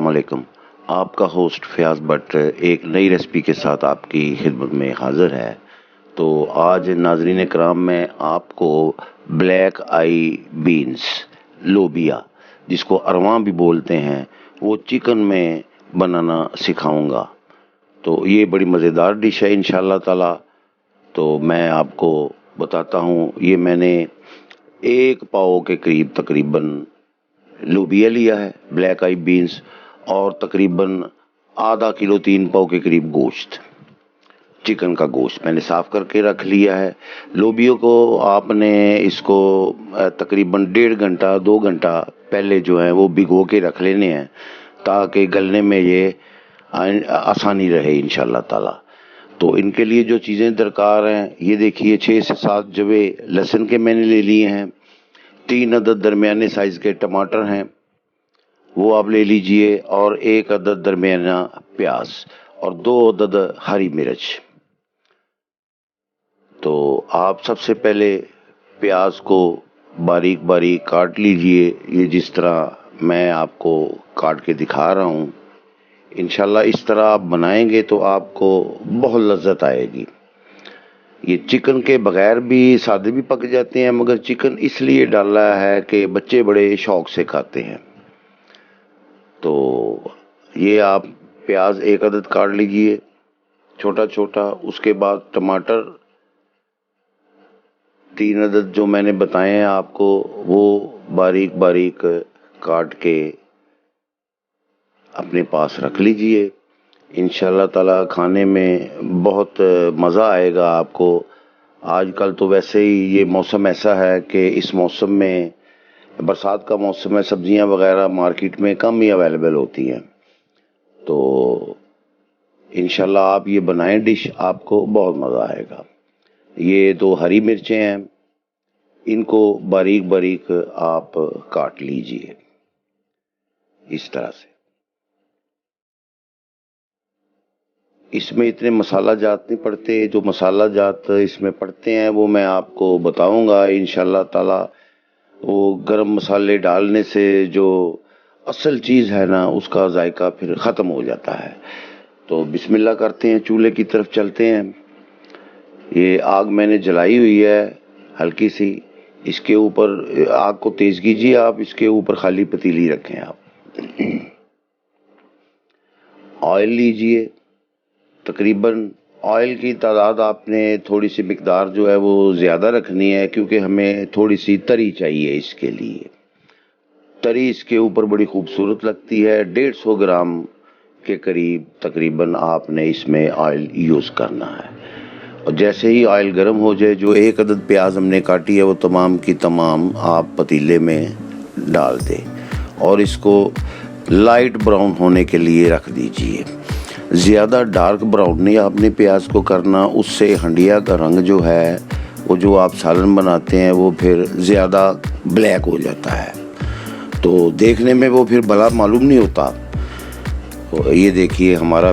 علیکم۔ آپ کا ہوسٹ فیاض بٹ ایک نئی ریسپی کے ساتھ آپ کی خدمت میں حاضر ہے۔ تو آج ناظرین کرام میں آپ کو بلیک آئی بینس، لوبیا جس کو ارواں بھی بولتے ہیں، وہ چکن میں بنانا سکھاؤں گا۔ تو یہ بڑی مزیدار ڈش ہے انشاءاللہ تعالی۔ تو میں آپ کو بتاتا ہوں، یہ میں نے 1 پاؤ کے قریب تقریباً لوبیا لیا ہے، بلیک آئی بینس، اور تقریباً ½ کلو 3 پاؤ کے قریب گوشت، چکن کا گوشت میں نے صاف کر کے رکھ لیا ہے۔ لوبیوں کو آپ نے اس کو تقریباً 1.5 گھنٹہ 2 گھنٹہ پہلے جو ہے وہ بھگو کے رکھ لینے ہیں، تاکہ گلنے میں یہ آسانی رہے انشاءاللہ تعالی۔ تو ان کے لیے جو چیزیں درکار ہیں، یہ دیکھیے 6 سے 7 جوے لہسن کے میں نے لے لیے ہیں، 3 عدد درمیانے سائز کے ٹماٹر ہیں وہ آپ لے لیجئے، اور 1 عدد درمیانہ پیاز، اور 2 عدد ہری مرچ۔ تو آپ سب سے پہلے پیاز کو باریک باریک کاٹ لیجئے، یہ جس طرح میں آپ کو کاٹ کے دکھا رہا ہوں۔ انشاءاللہ اس طرح آپ بنائیں گے تو آپ کو بہت لذت آئے گی۔ یہ چکن کے بغیر بھی سادے بھی پک جاتے ہیں، مگر چکن اس لیے ڈالا ہے کہ بچے بڑے شوق سے کھاتے ہیں۔ تو یہ آپ پیاز 1 عدد کاٹ لیجئے چھوٹا چھوٹا، اس کے بعد ٹماٹر 3 عدد جو میں نے بتائے ہیں آپ کو، وہ باریک باریک کاٹ کے اپنے پاس رکھ لیجئے۔ انشاءاللہ تعالی کھانے میں بہت مزہ آئے گا آپ کو۔ آج کل تو ویسے ہی یہ موسم ایسا ہے کہ اس موسم میں، برسات کا موسم ہے، سبزیاں وغیرہ مارکیٹ میں کم ہی اویلیبل ہوتی ہیں۔ تو انشاءاللہ آپ یہ بنائیں ڈش، آپ کو بہت مزہ آئے گا۔ یہ 2 ہری مرچیں ہیں، ان کو باریک باریک آپ کاٹ لیجئے اس طرح سے۔ اس میں اتنے مسالہ جات نہیں پڑتے، جو مسالہ جات اس میں پڑتے ہیں وہ میں آپ کو بتاؤں گا انشاءاللہ تعالی۔ وہ گرم مسالے ڈالنے سے جو اصل چیز ہے نا، اس کا ذائقہ پھر ختم ہو جاتا ہے۔ تو بسم اللہ کرتے ہیں، چولہے کی طرف چلتے ہیں۔ یہ آگ میں نے جلائی ہوئی ہے ہلکی سی، اس کے اوپر آگ کو تیز کیجیے، آپ اس کے اوپر خالی پتیلی رکھیں۔ آپ آئل لیجئے، تقریباً آئل کی تعداد آپ نے تھوڑی سی مقدار جو ہے وہ زیادہ رکھنی ہے، کیونکہ ہمیں تھوڑی سی تری چاہیے اس کے لیے۔ تری اس کے اوپر بڑی خوبصورت لگتی ہے۔ 150 گرام کے قریب تقریباً آپ نے اس میں آئل یوز کرنا ہے۔ اور جیسے ہی آئل گرم ہو جائے، جو 1 عدد پیاز ہم نے کاٹی ہے وہ تمام کی تمام آپ پتیلے میں ڈال دیں، اور اس کو لائٹ براؤن ہونے کے لیے رکھ دیجئے۔ زیادہ ڈارک براؤن نہیں آپ نے پیاز کو کرنا، اس سے ہنڈیا کا رنگ جو ہے، وہ جو آپ سالن بناتے ہیں وہ پھر زیادہ بلیک ہو جاتا ہے، تو دیکھنے میں وہ پھر بھلا معلوم نہیں ہوتا۔ یہ دیکھیے ہمارا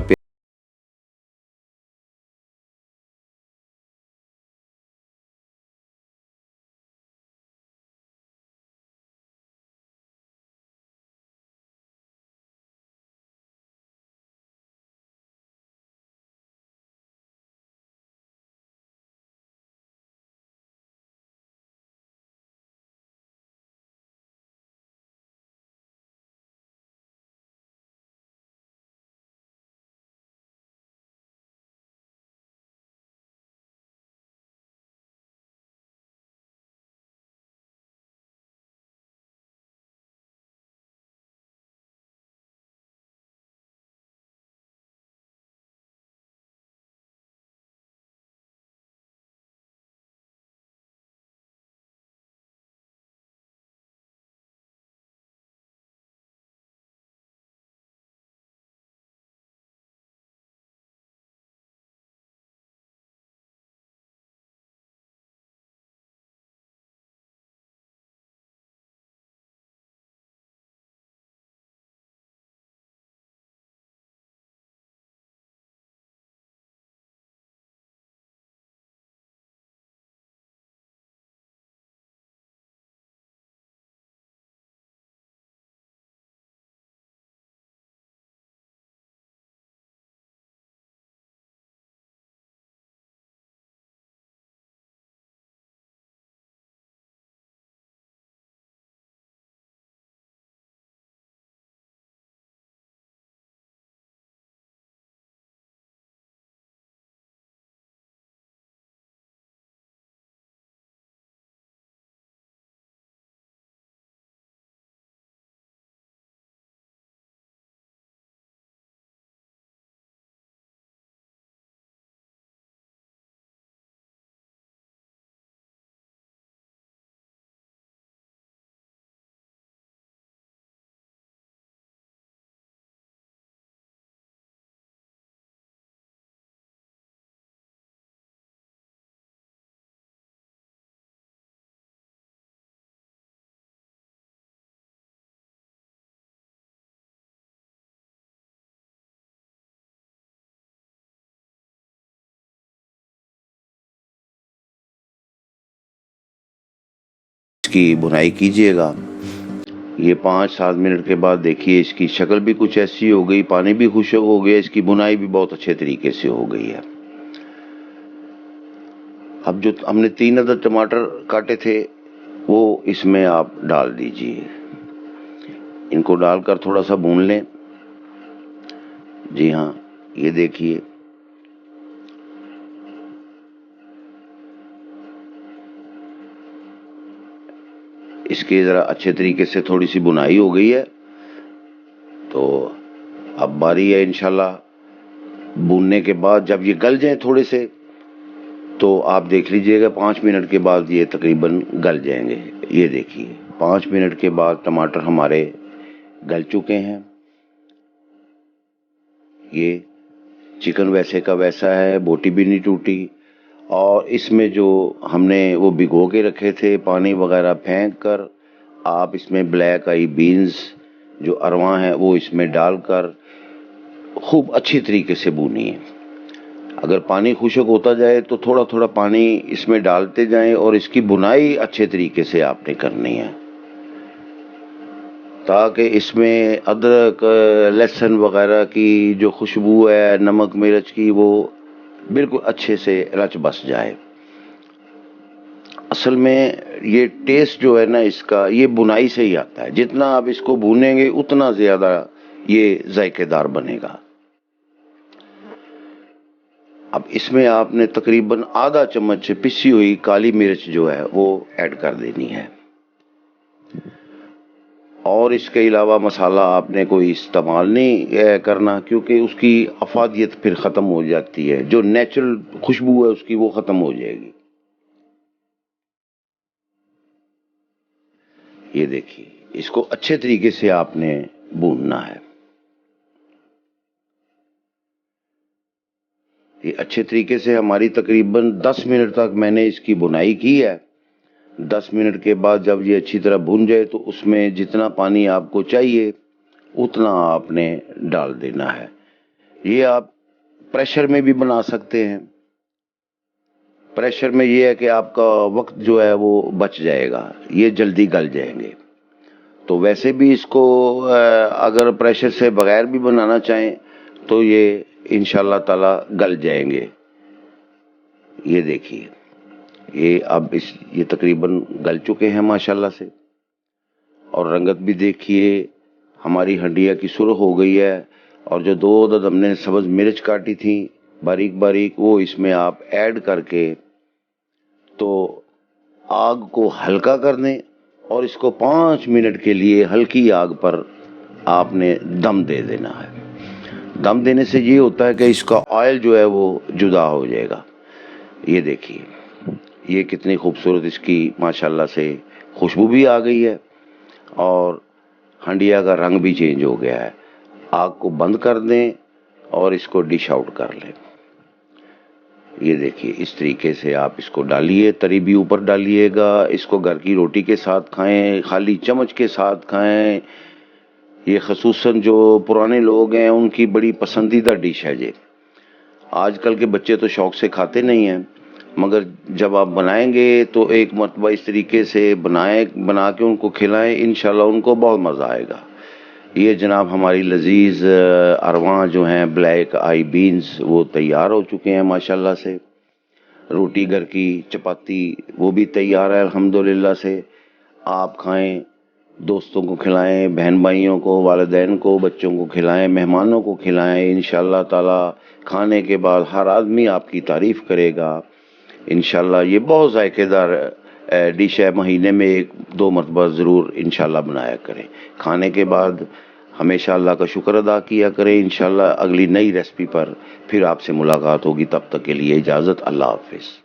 इसकी भुनाई कीजिएगा। ये 5-7 मिनट के बाद देखिए इसकी शक्ल भी कुछ ऐसी हो गई, पानी भी खुश्क हो गया, इसकी भुनाई भी बहुत अच्छे तरीके से हो गई है। अब जो हमने 3 अदद टमाटर काटे थे वो इसमें आप डाल दीजिए। इनको डालकर थोड़ा सा भून लें। जी हाँ, ये देखिए इसके ज़रा अच्छे तरीके से थोड़ी सी बुनाई हो गई है। तो अब बारी है इंशाल्लाह भूनने के बाद जब ये गल जाए थोड़े से, तो आप देख लीजिएगा 5 मिनट के बाद ये तकरीबन गल जाएंगे। ये देखिए 5 मिनट के बाद टमाटर हमारे गल चुके हैं। ये चिकन वैसे का वैसा है, बोटी भी नहीं टूटी। और इसमें जो हमने वो भिगो के रखे थे पानी वगैरह फेंक कर, आप इसमें ब्लैक आई बीन्स जो अरवा हैं वो इसमें डालकर खूब अच्छी तरीके से भूनिए। अगर पानी खुश्क होता जाए तो थोड़ा थोड़ा पानी इसमें डालते जाएं और इसकी भुनाई अच्छे तरीके से आपने करनी है, ताकि इसमें अदरक लहसुन वगैरह की जो खुशबू है, नमक मिर्च की, वो बिल्कुल अच्छे से रच बस जाए। असल में ये टेस्ट जो है ना इसका, ये बुनाई से ही आता है। जितना आप इसको भूनेंगे उतना ज्यादा ये जायकेदार बनेगा। अब इसमें आपने तकरीबन आधा चम्मच पिसी हुई काली मिर्च जो है वो ऐड कर देनी है। और इसके अलावा मसाला आपने कोई इस्तेमाल नहीं करना, क्योंकि उसकी अफादियत फिर ख़त्म हो जाती है, जो नेचुरल खुशबू है उसकी वो ख़त्म हो जाएगी। ये देखिए इसको अच्छे तरीके से आपने भूनना है। ये अच्छे तरीके से हमारी तकरीबन 10 मिनट तक मैंने इसकी भुनाई की है। 10 मिनट के बाद जब ये अच्छी तरह भुन जाए तो उसमें जितना पानी आपको चाहिए उतना आपने डाल देना है। ये आप प्रेशर में भी बना सकते हैं। प्रेशर में ये है कि आपका वक्त जो है वो बच जाएगा, ये जल्दी गल जाएंगे। तो वैसे भी इसको अगर प्रेशर से बगैर भी बनाना चाहें तो ये इंशाल्लाह ताला गल जाएंगे। ये देखिए ये अब ये तकरीबन गल चुके हैं माशाल्लाह से। और रंगत भी देखिए हमारी हंडिया की सुर्ख हो गई है। और जो 2 अदद हमने सब्ज मिर्च काटी थी बारीक बारीक, वो इसमें आप ऐड करके तो आग को हल्का कर दें और इसको 5 मिनट के लिए हल्की आग पर आपने दम दे देना है। दम देने से ये होता है कि इसका ऑयल जो है वो जुदा हो जाएगा। ये देखिए ये कितनी खूबसूरत इसकी माशाल्लाह से खुशबू भी आ गई है और हंडिया का रंग भी चेंज हो गया है। आग को बंद कर दें और इसको डिश आउट कर लें। ये देखिए इस तरीके से आप इसको डालिए, तरी भी ऊपर डालिएगा। इसको घर की रोटी के साथ खाएं, खाली चम्मच के साथ खाएं। ये खसूसन जो पुराने लोग हैं उनकी बड़ी पसंदीदा डिश है ये। आजकल के बच्चे तो शौक से खाते नहीं हैं, मगर जब आप बनाएंगे तो एक मरतबा इस तरीके से बना के उनको खिलाएं, इंशाल्लाह उनको बहुत मज़ा आएगा। ये जनाब हमारी लजीज अरवा जो हैं ब्लैक आई बीन्स वो तैयार हो चुके हैं माशाल्लाह से। रोटी घर की, चपाती वो भी तैयार है अल्हम्दुलिल्लाह से। आप खाएं, दोस्तों को खिलाएं, बहन भाइयों को, वालिदैन को, बच्चों को खिलाएं, मेहमानों को खिलाएं। इंशाल्लाह ताला खाने के बाद हर आदमी आपकी तारीफ करेगा। इंशाल्लाह ये बहुत जायकेदार डिश है। महीने में 1-2 मरतबा ज़रूर इंशाल्लाह बनाया करें। खाने के बाद हमेशा अल्लाह का शुक्र अदा किया करें। इंशाल्लाह अगली नई रेसिपी पर फिर आपसे मुलाकात होगी। तब तक के लिए इजाज़त। अल्लाह हाफिज़।